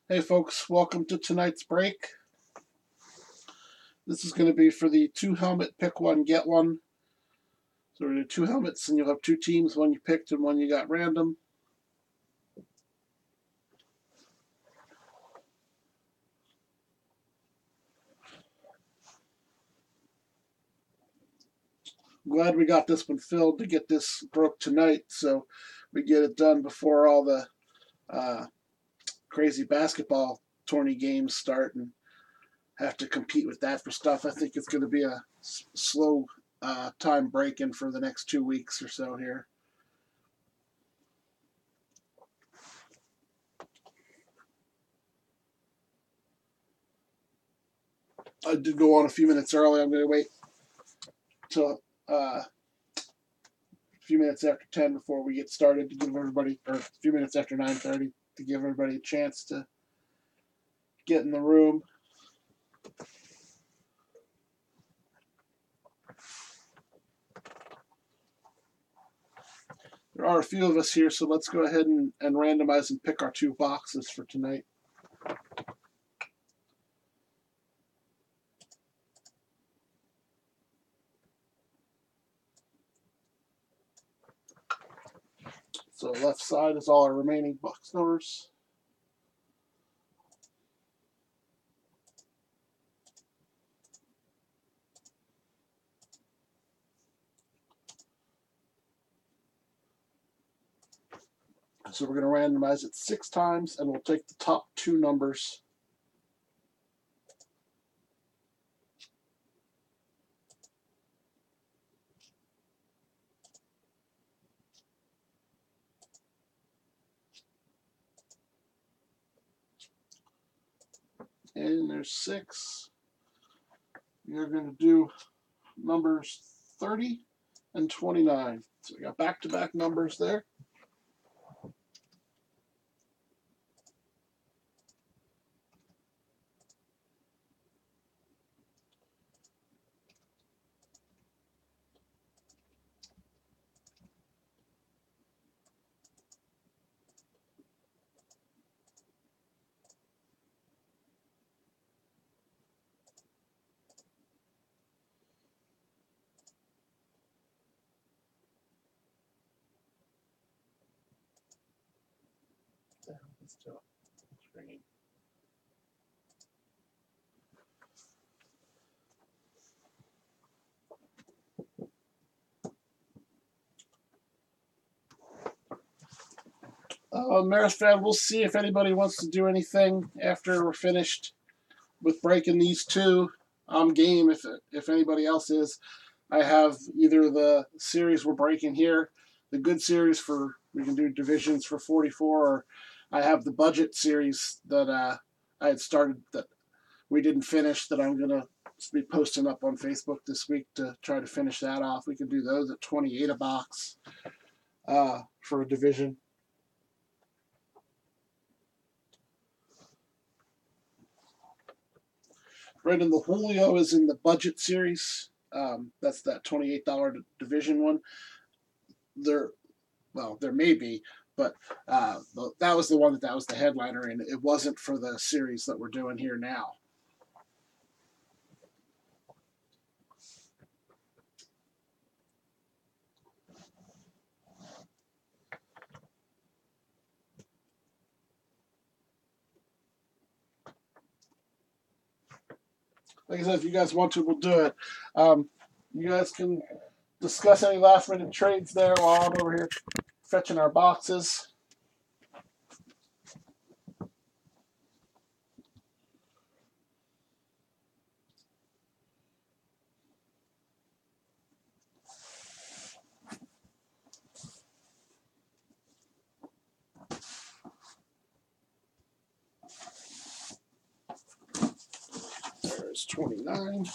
Hey folks, welcome to tonight's break. This is going to be for the two helmet pick one, get one. So we're going to do two helmets and you'll have two teams, one you picked and one you got random. I'm glad we got this one filled to get this broke tonight so we get it done before all the uh, crazy basketball tourney games start and have to compete with that for stuff. I think it's going to be a slow time break-in for the next 2 weeks or so here. I did go on a few minutes early. I'm going to wait till a few minutes after 10 before we get started to give everybody, or a few minutes after 9:30 to give everybody a chance to get in the room. There are a few of us here, so let's go ahead and randomize and pick our two boxes for tonight. So left side is all our remaining box numbers. So we're going to randomize it 6 times, and we'll take the top 2 numbers. And there's 6. You're going to do numbers 30 and 29. So we got back-to-back numbers there. Let's do it. Maris we'll see if anybody wants to do anything after we're finished with breaking these two. I'm game if anybody else is. I have either the series we're breaking here, the good series for we can do divisions for 44, or I have the budget series that I had started that we didn't finish that I'm gonna be posting up on Facebook this week to try to finish that off. We can do those at 28 a box for a division. Brandon, the Julio is in the budget series. That's that $28 division one. There may be, but that was the one that was the headliner, and it wasn't for the series that we're doing here now. Like I said, if you guys want to, we'll do it. You guys can discuss any last minute trades there while I'm over here fetching our boxes. There's 29.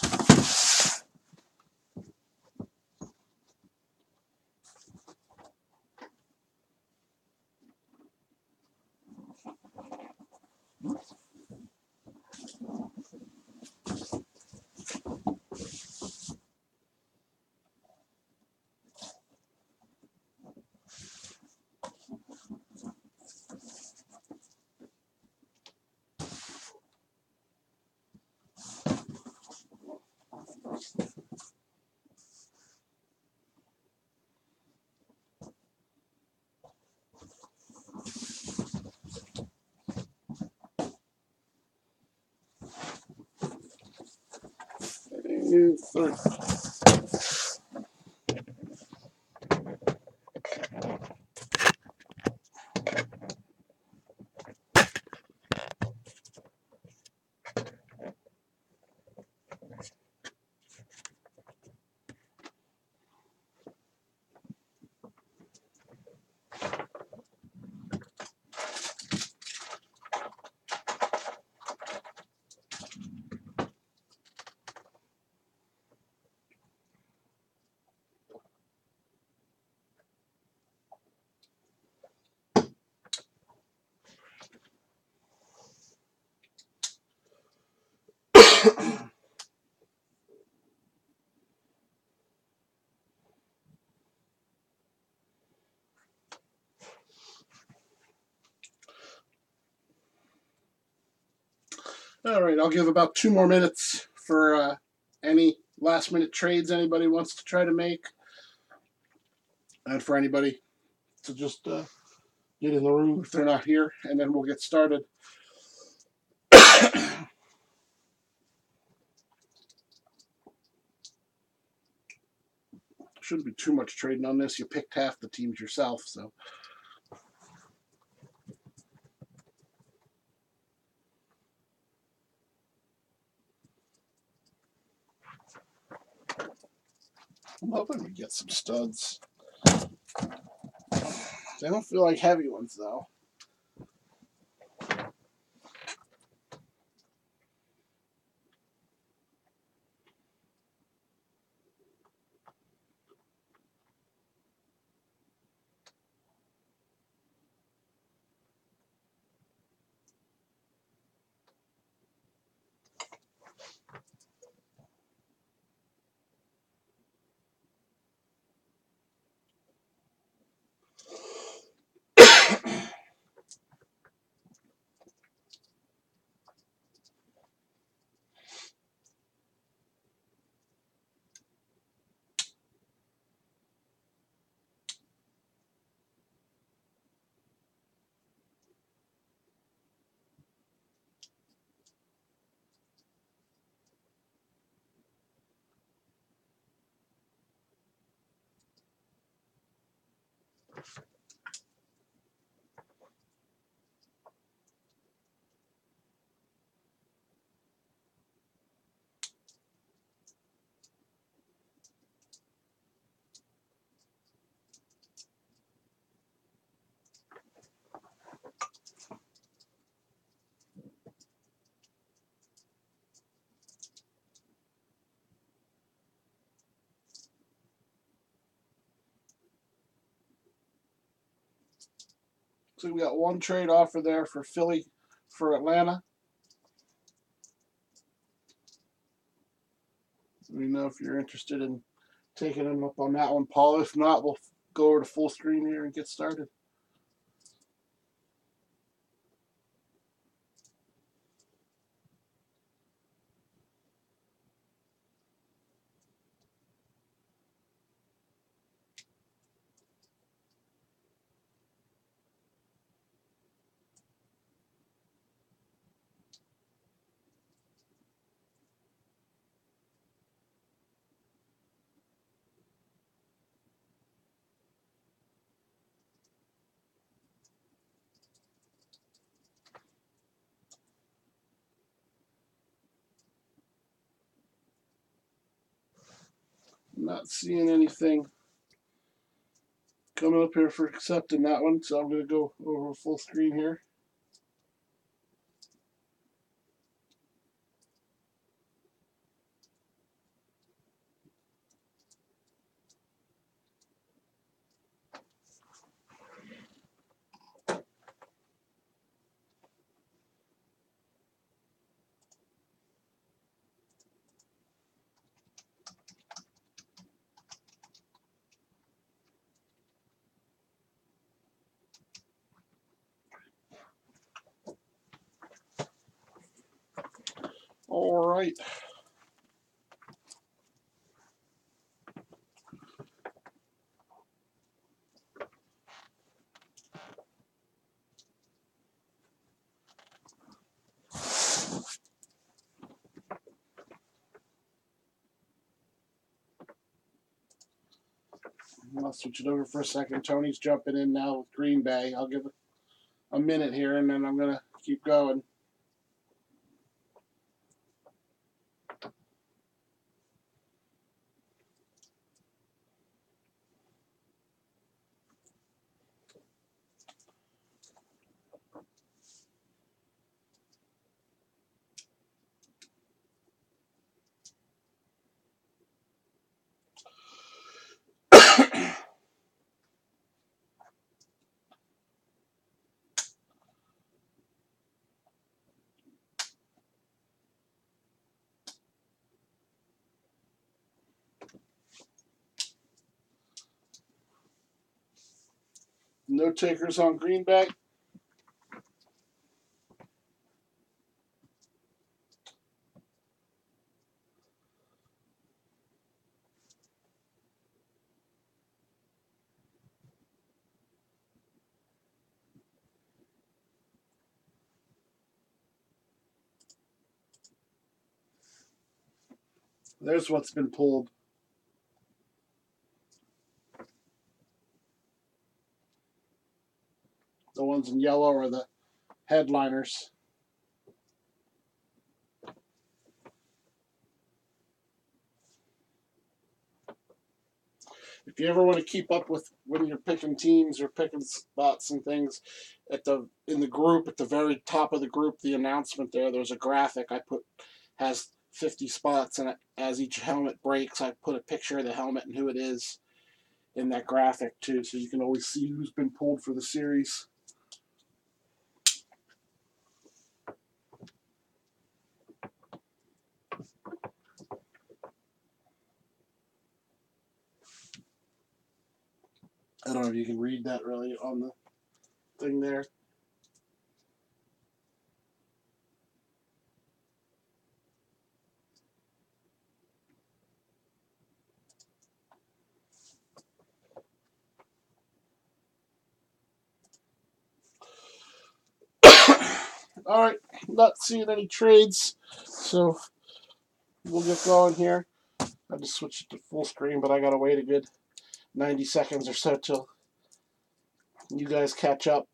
2, 3. All right, I'll give about 2 more minutes for any last minute trades anybody wants to try to make, and for anybody to just get in the room if they're not here, and then we'll get started. Shouldn't be too much trading on this. You picked half the teams yourself, so. I'm hoping we get some studs. They don't feel like heavy ones, though. So we got one trade offer there for Philly for Atlanta. Let me know if you're interested in taking them up on that one, Paul. If not, we'll go over to full screen here and get started. I'm not seeing anything coming up here for accepting that one, so I'm going to go over full screen here. All right. I'll switch it over for a second. Tony's jumping in now with Green Bay. I'll give it a minute here, and then I'm going to keep going. No takers on Green Bay. There's what's been pulled. The ones in yellow are the headliners. If you ever want to keep up with when you're picking teams or picking spots and things, in the group at the very top of the group, the announcement there's a graphic I put has 50 spots, and as each helmet breaks, I put a picture of the helmet and who it is in that graphic too, so you can always see who's been pulled for the series. I don't know if you can read that really on the thing there. All right, not seeing any trades, so we'll get going here. I just switched it to full screen, but I gotta wait a good 90 seconds or so till you guys catch up.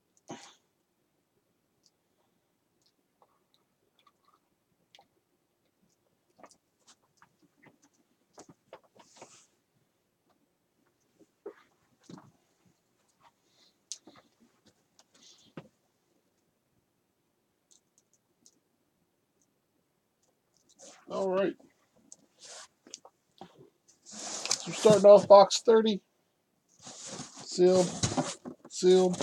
All right. So we're starting off box 30. Sealed. Sealed.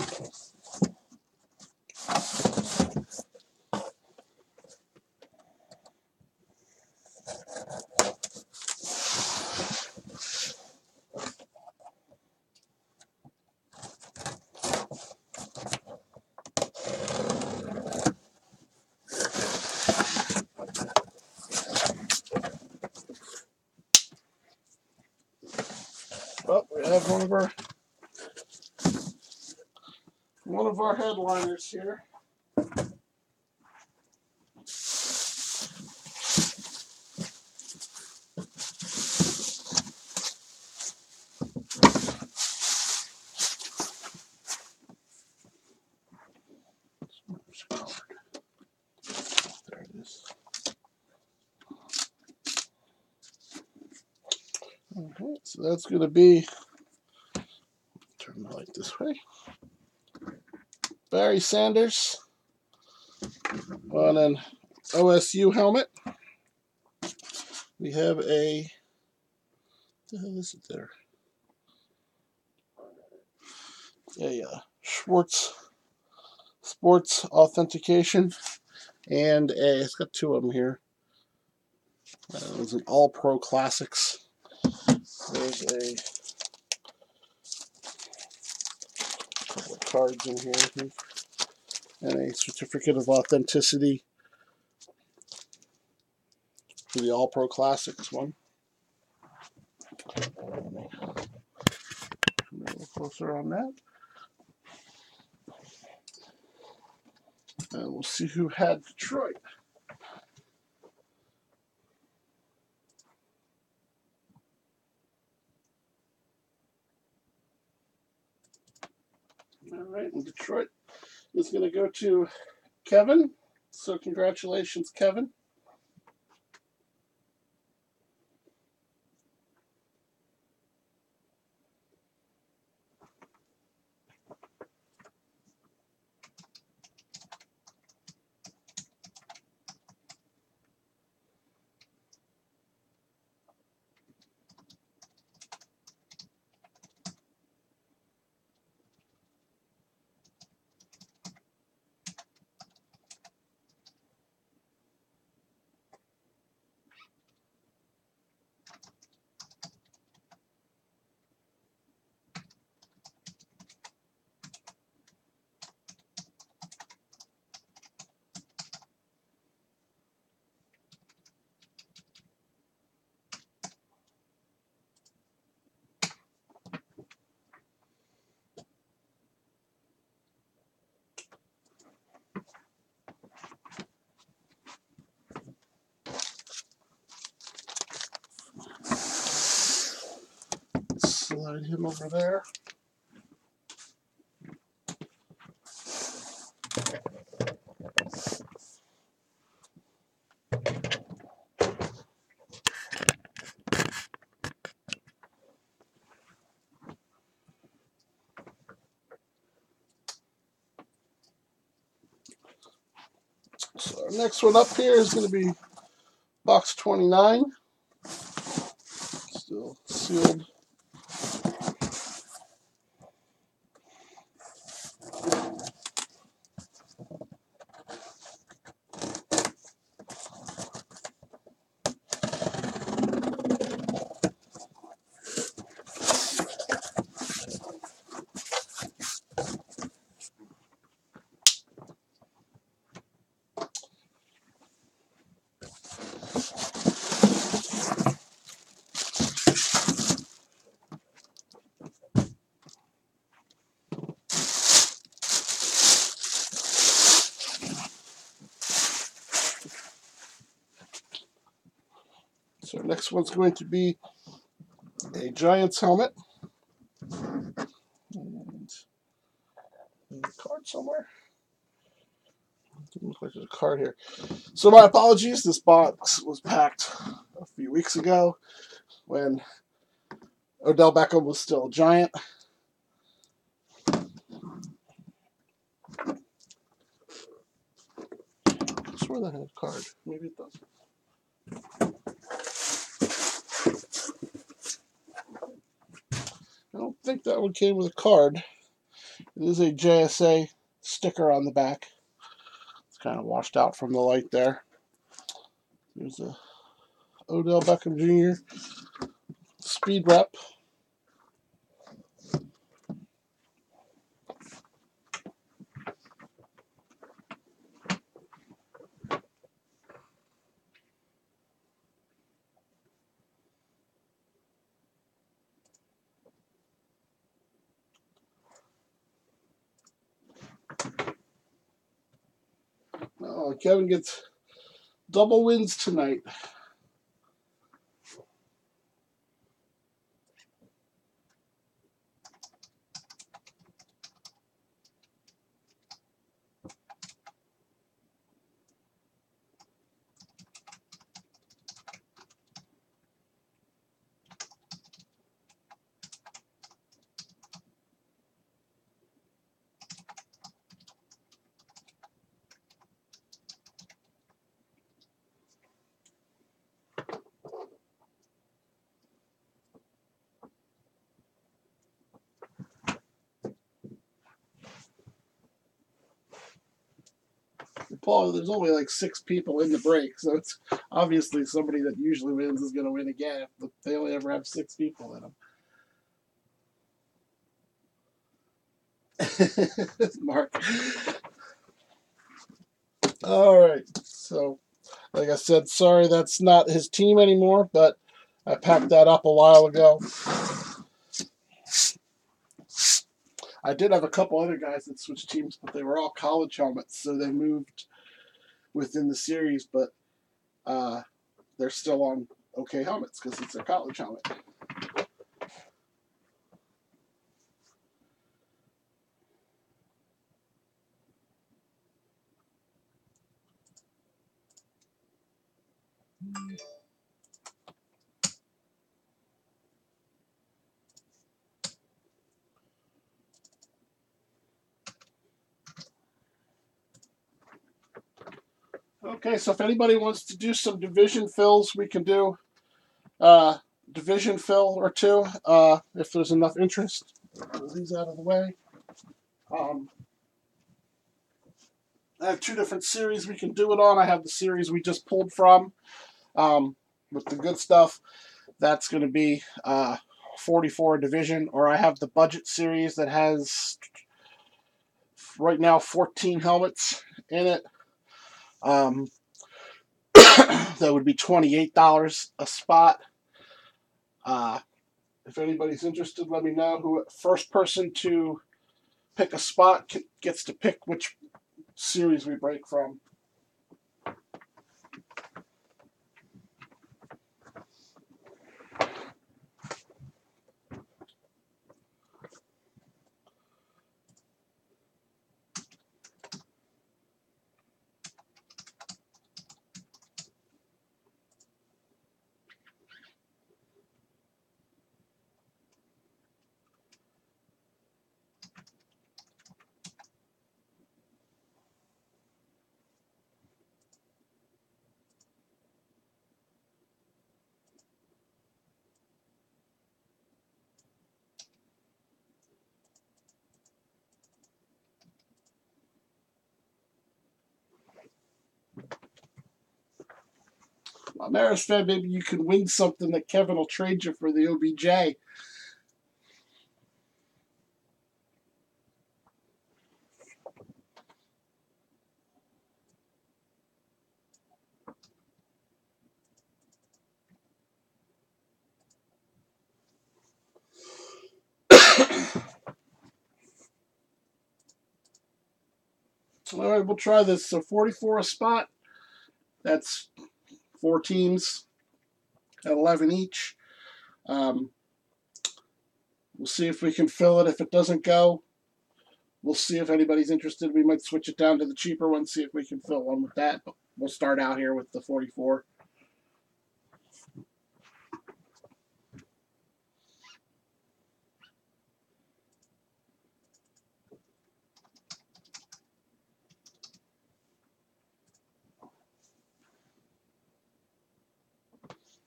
Oh, we have one of our headliners here. There it is. Okay, so that's going to be, turn the light this way, Barry Sanders on an OSU helmet. We have what the hell is it there? A Schwartz Sports Authentication, and it's got two of them here. It's an All Pro Classics. There's a couple of cards in here, and a certificate of authenticity for the All Pro Classics one. A little closer on that. And we'll see who had Detroit. All right, and Detroit is going to go to Kevin. So congratulations, Kevin. Slide him over there. So our next one up here is going to be box 29. Still sealed. So our next one's going to be a Giants helmet. And a card somewhere. Doesn't look like there's a card here. So my apologies. This box was packed a few weeks ago when Odell Beckham was still a Giant. I swear that had a card. Maybe it doesn't. I don't think that one came with a card. It is a JSA sticker on the back. It's kind of washed out from the light there. There's a Odell Beckham Jr. Speed Rep. Oh, Kevin gets double wins tonight. Paul, there's only like 6 people in the break, so it's obviously somebody that usually wins is going to win again. But they only ever have 6 people in them. Mark. All right. So, like I said, sorry that's not his team anymore, but I packed that up a while ago. I did have a couple other guys that switched teams, but they were all college helmets, so they moved within the series, but they're still on okay helmets because it's their college helmet. Okay, so if anybody wants to do some division fills, we can do uh, division fill or two if there's enough interest. Move these out of the way. Um, I have two different series we can do it on. I have the series we just pulled from with the good stuff. That's going to be 44 division, or I have the budget series that has right now 14 helmets in it. Um, that would be $28 a spot. Uh, if anybody's interested, let me know. Who first person to pick a spot gets to pick which series we break from. Maris fan, maybe you could win something that Kevin will trade you for the OBJ. All right, we'll try this. So 44 a spot. That's four teams at 11 each. Um, we'll see if we can fill it. If it doesn't go, we'll see if anybody's interested. We might switch it down to the cheaper one, see if we can fill one with that. But we'll start out here with the 44.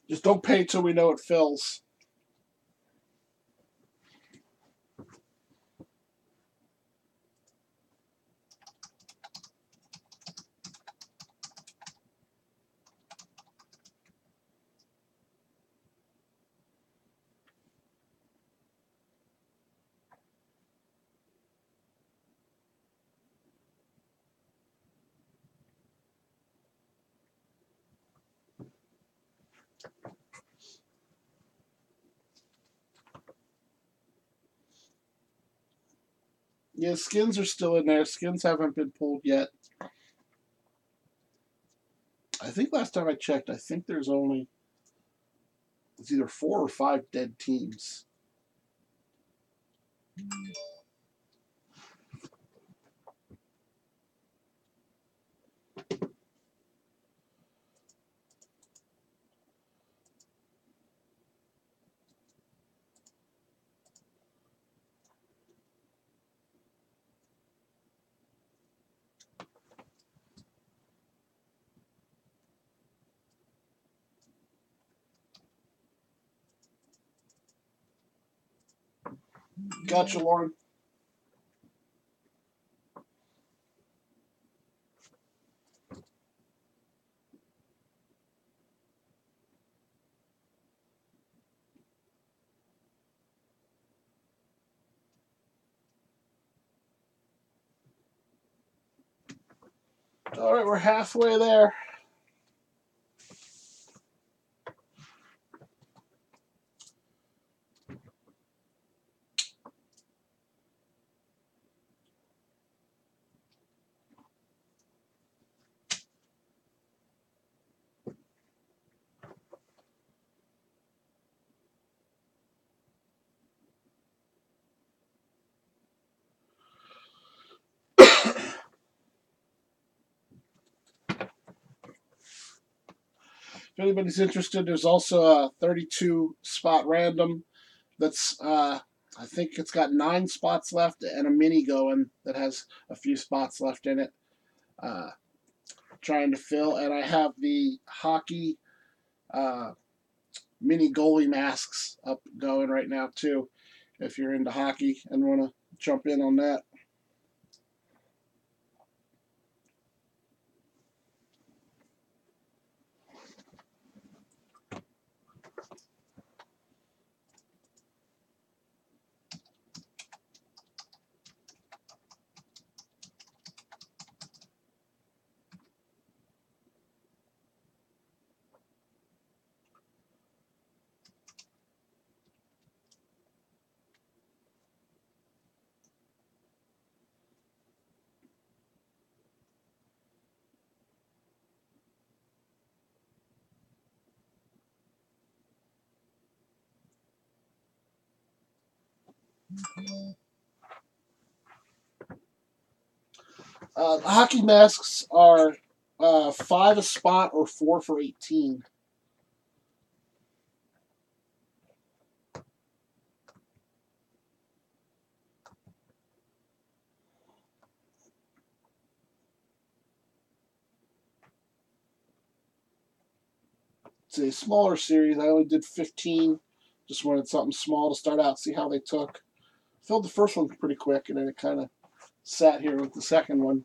Just don't pay till we know it fills. Yeah, skins are still in there. Skins haven't been pulled yet. I think last time I checked, I think there's only it's either 4 or 5 dead teams. Gotcha, Lauren. All right, we're halfway there. If anybody's interested, there's also a 32 spot random that's I think it's got 9 spots left and a mini going that has a few spots left in it. Uh, Trying to fill, and I have the hockey uh, mini goalie masks up going right now too. If you're into hockey and want to jump in on that. Hockey masks are 5 a spot or 4 for 18. It's a smaller series. I only did 15. Just wanted something small to start out, see how they took. Filled the first one pretty quick, and then it kind of sat here with the second one.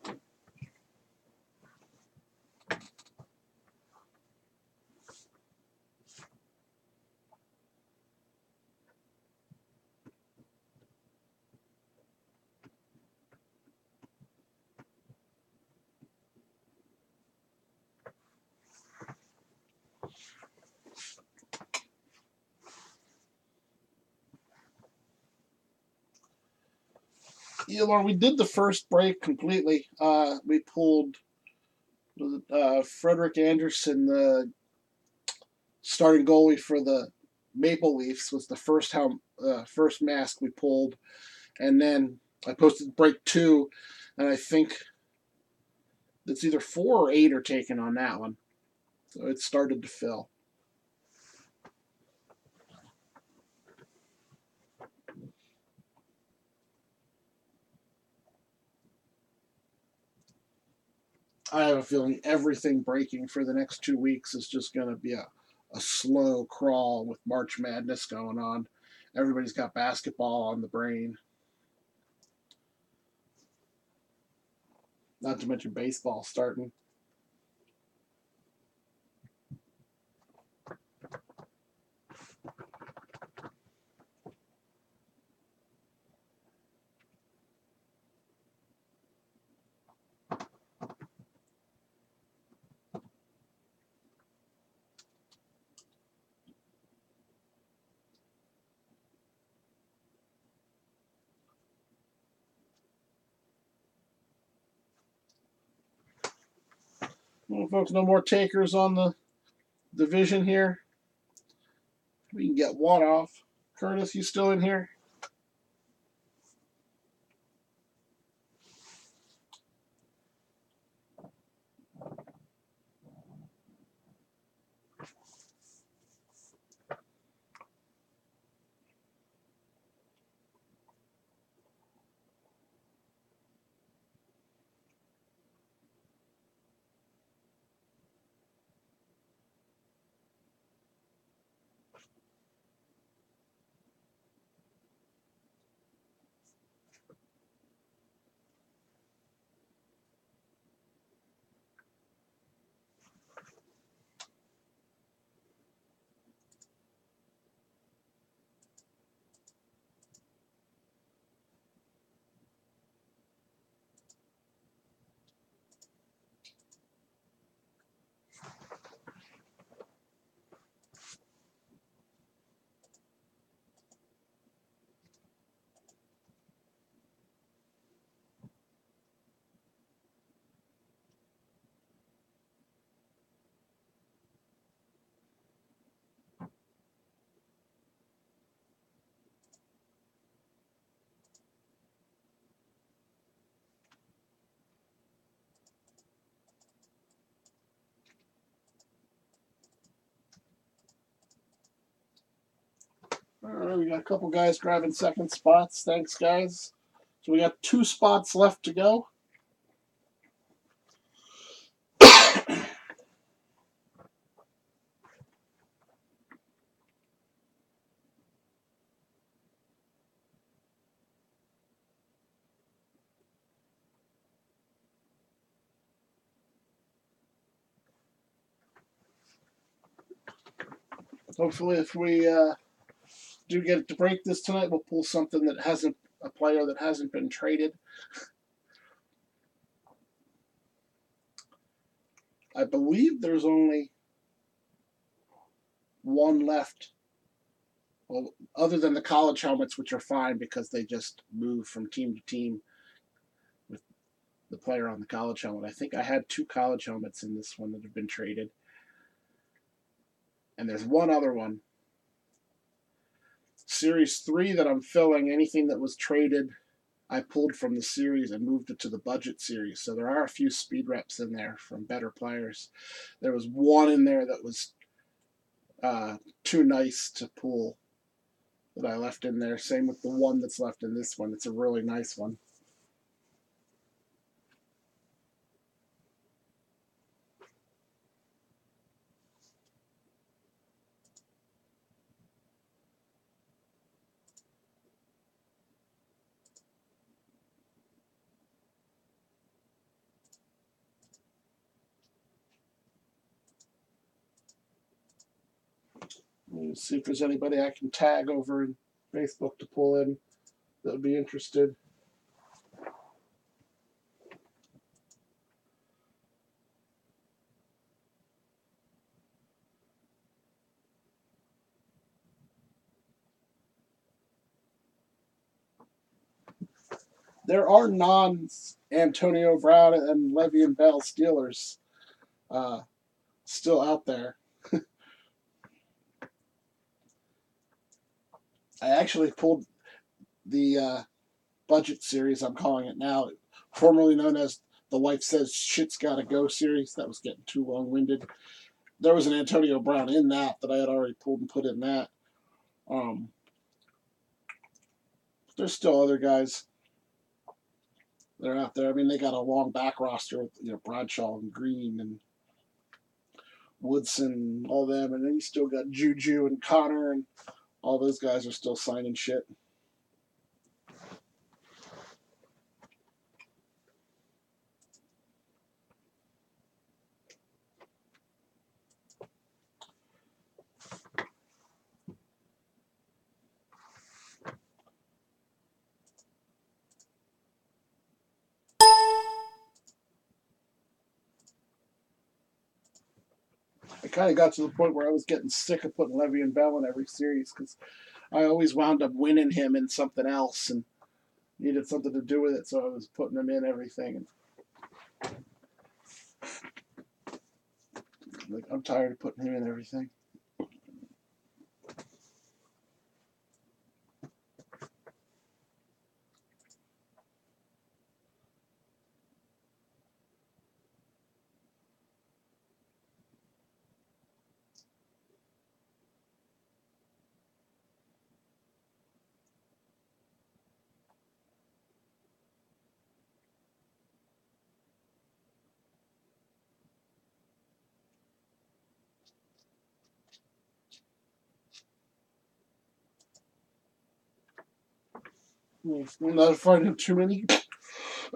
Yeah, Lauren, we did the first break completely. We pulled Frederick Anderson, the starting goalie for the Maple Leafs, was the first mask we pulled, and then I posted break 2, and I think it's either 4 or 8 are taken on that one, so it started to fill. I have a feeling everything breaking for the next 2 weeks is just going to be a slow crawl with March Madness going on. Everybody's got basketball on the brain, not to mention baseball starting. Well, folks, no more takers on the division here. We can get one off. Curtis, you still in here? right, we got a couple guys grabbing second spots. Thanks, guys. So we got 2 spots left to go. Hopefully, if we do get to break this tonight, we'll pull something that hasn't a player that hasn't been traded. I believe there's only one left. Well, other than the college helmets, which are fine because they just move from team to team with the player on the college helmet. I think I had 2 college helmets in this one that have been traded. And there's one other one. Series 3 that I'm filling, anything that was traded, I pulled from the series and moved it to the budget series. So there are a few speed reps in there from better players. There was one in there that was too nice to pull that I left in there. Same with the one that's left in this one. It's a really nice one. Let's see if there's anybody I can tag over in Facebook to pull in that would be interested. There are non-Antonio Brown and Le'Veon Bell Steelers still out there. I actually pulled the budget series, I'm calling it now, formerly known as the Wife Says Shit's Gotta Go series. That was getting too long-winded. There was an Antonio Brown in that I had already pulled and put in that. There's still other guys that are out there. I mean, they got a long back roster with Bradshaw and Green and Woodson, all them, and then you still got Juju and Connor, and all those guys are still signing shit. I kind of got to the point where I was getting sick of putting Le'Veon Bell in every series because I always wound up winning him in something else and needed something to do with it, so I was putting him in everything. Like, I'm tired of putting him in everything. I'm not finding too many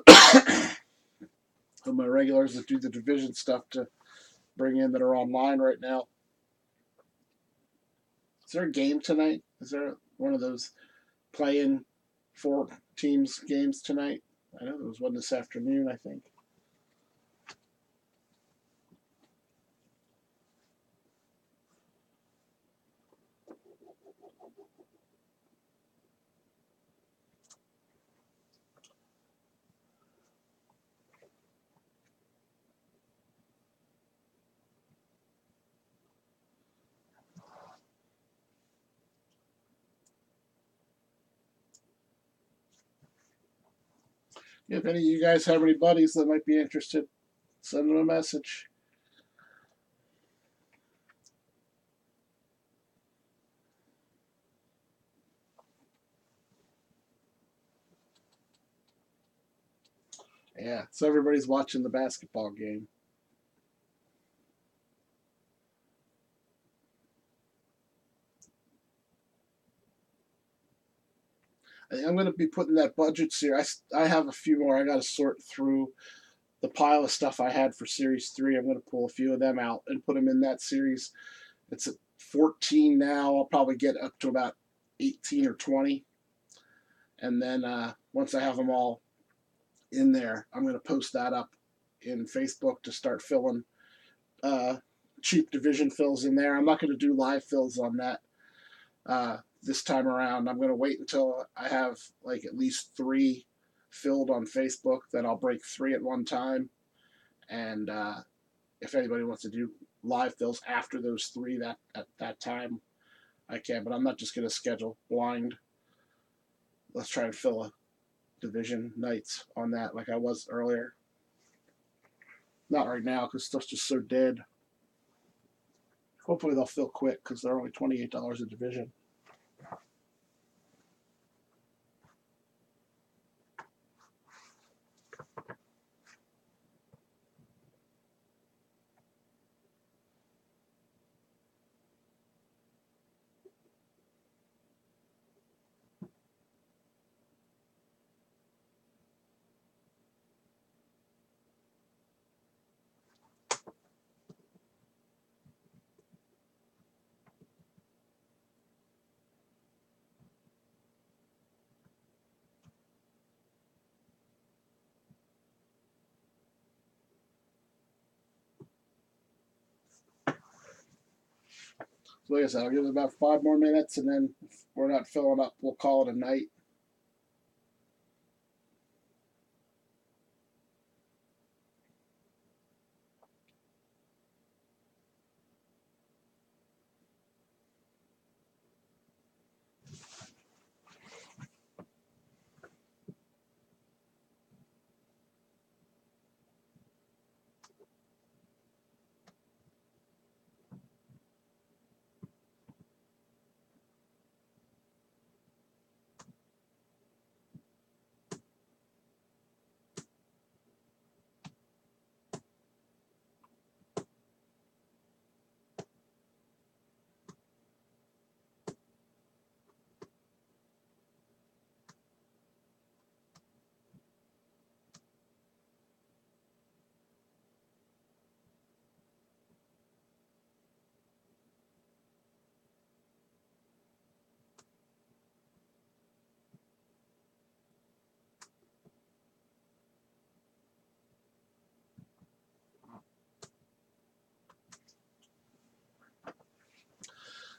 of my regulars that do the division stuff to bring in that are online right now. Is there a game tonight? Is there one of those play-in 4 teams games tonight? I know there was one this afternoon, I think. If any of you guys have any buddies that might be interested, send them a message. Yeah, so everybody's watching the basketball game. I'm going to be putting that budget series. I have a few more. I got to sort through the pile of stuff I had for Series 3. I'm going to pull a few of them out and put them in that series. It's at 14 now. I'll probably get up to about 18 or 20. And then once I have them all in there, I'm going to post that up in Facebook to start filling uh, cheap division fills in there. I'm not going to do live fills on that this time around. I'm going to wait until I have like at least 3 filled on Facebook. Then I'll break 3 at one time. And if anybody wants to do live fills after those 3 that at that time, I can. But I'm not just going to schedule blind. Let's try and fill a division nights on that like I was earlier. Not right now because stuff's just so dead. Hopefully they'll fill quick because they're only $28 a division. So like I said, I'll give it about 5 more minutes, and then if we're not filling up, we'll call it a night.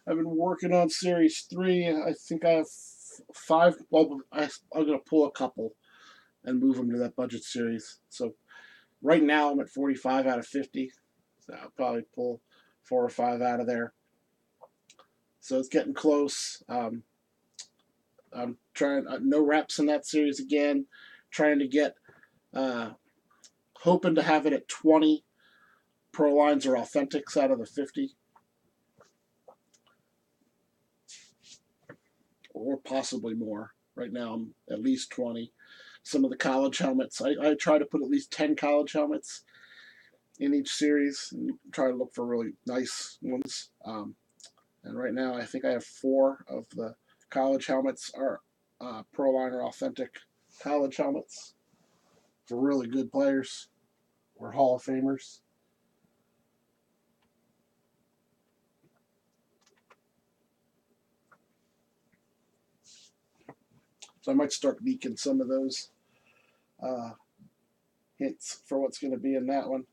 I've been working on Series 3. I think I have 5. Well, I'm going to pull a couple and move them to that budget series. So right now I'm at 45 out of 50. So I'll probably pull 4 or 5 out of there. So it's getting close. I'm trying no reps in that series again. Trying to get, uh, hoping to have it at 20 pro lines or authentics out of the 50, or possibly more. Right now I'm at least 20. Some of the college helmets, I try to put at least 10 college helmets in each series and try to look for really nice ones. And right now I think I have 4 of the college helmets are pro line or authentic college helmets for really good players or Hall of Famers. So I might start leaking some of those uh, hints for what's going to be in that one.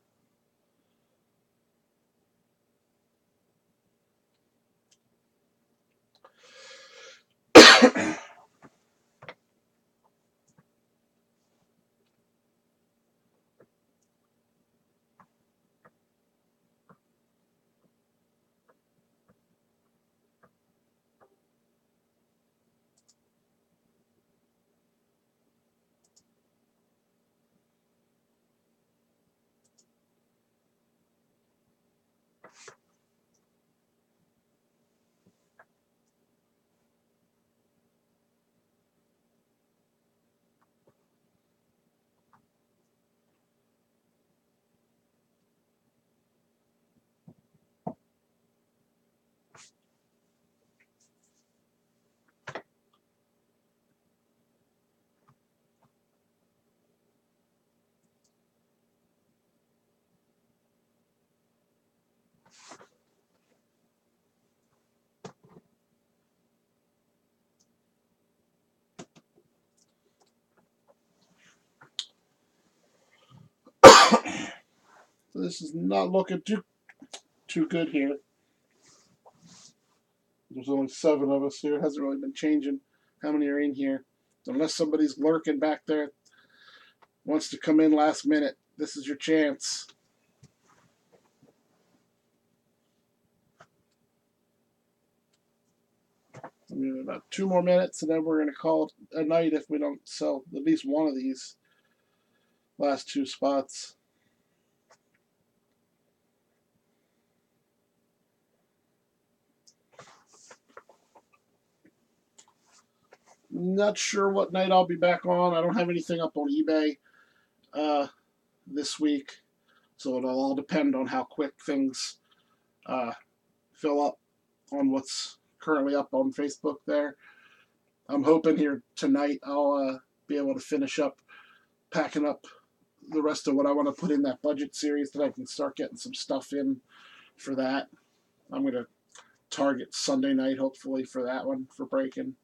this is not looking too good here. There's only 7 of us here. It hasn't really been changing how many are in here. Unless somebody's lurking back there, wants to come in last minute. This is your chance. I mean, about 2 more minutes, and then we're going to call it a night if we don't sell at least one of these last 2 spots. Not sure what night I'll be back on. I don't have anything up on eBay this week, so it'll all depend on how quick things fill up on what's currently up on Facebook there. I'm hoping here tonight I'll be able to finish up packing up the rest of what I want to put in that budget series, that I can start getting some stuff in for that. I'm going to target Sunday night, hopefully, for that one, for breaking.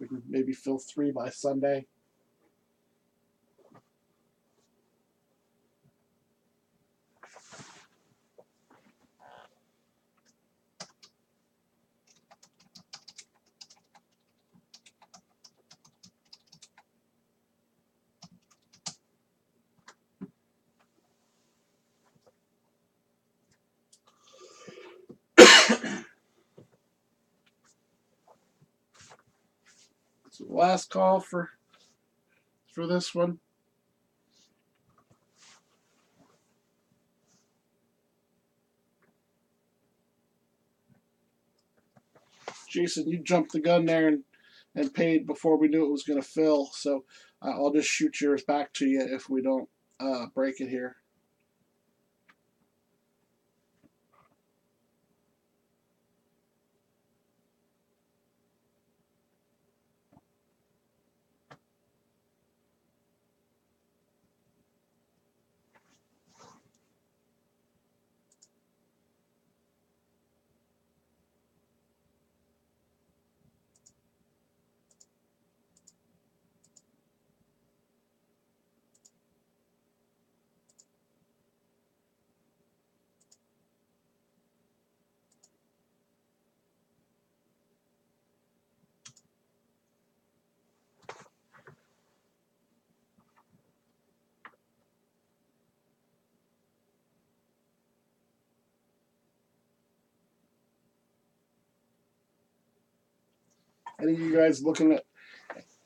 We can maybe fill 3 by Sunday. So last call for this one. Jason, you jumped the gun there and paid before we knew it was going to fill, so I'll just shoot yours back to you if we don't break it here. Any of you guys looking at,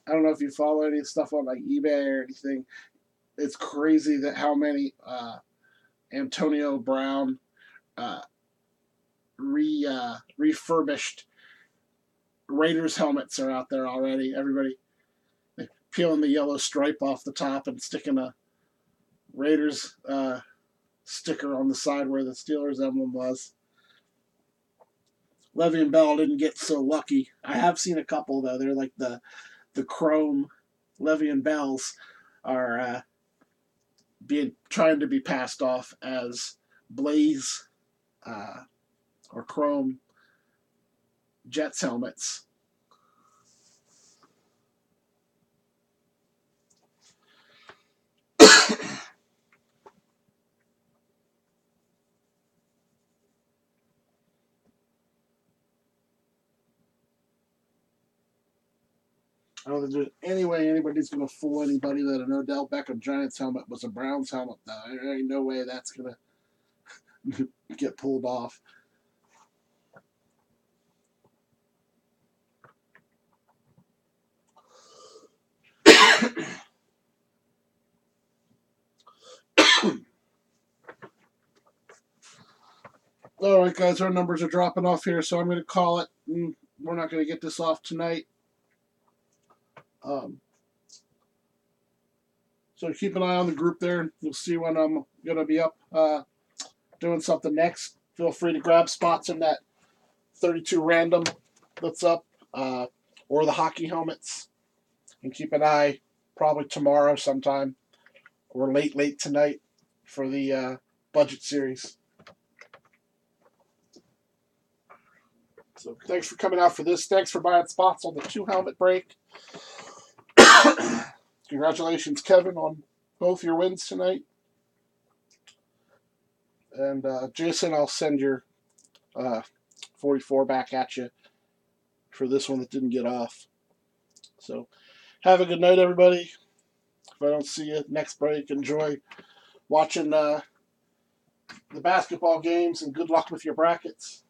I don't know if you follow any stuff on like eBay or anything. It's crazy that how many Antonio Brown refurbished Raiders helmets are out there already. Everybody peeling the yellow stripe off the top and sticking a Raiders sticker on the side where the Steelers emblem was. Le'Veon Bell didn't get so lucky. I have seen a couple though. They're like the chrome Le'Veon Bells are trying to be passed off as Blaze or chrome Jets helmets. I don't think there's any way anybody's going to fool anybody that an Odell Beckham Giants helmet was a Browns helmet, though. There ain't no way that's going to get pulled off. All right, guys, our numbers are dropping off here, so I'm going to call it. We're not going to get this off tonight. So keep an eye on the group there. You'll see when I'm going to be up doing something next. Feel free to grab spots in that 32 random that's up or the hockey helmets. And keep an eye probably tomorrow sometime or late tonight for the budget series. So thanks for coming out for this. Thanks for buying spots on the 2 helmet break. Congratulations, Kevin, on both your wins tonight. And Jason, I'll send your 44 back at you for this one that didn't get off. So have a good night, everybody. If I don't see you next break, enjoy watching the basketball games, and good luck with your brackets.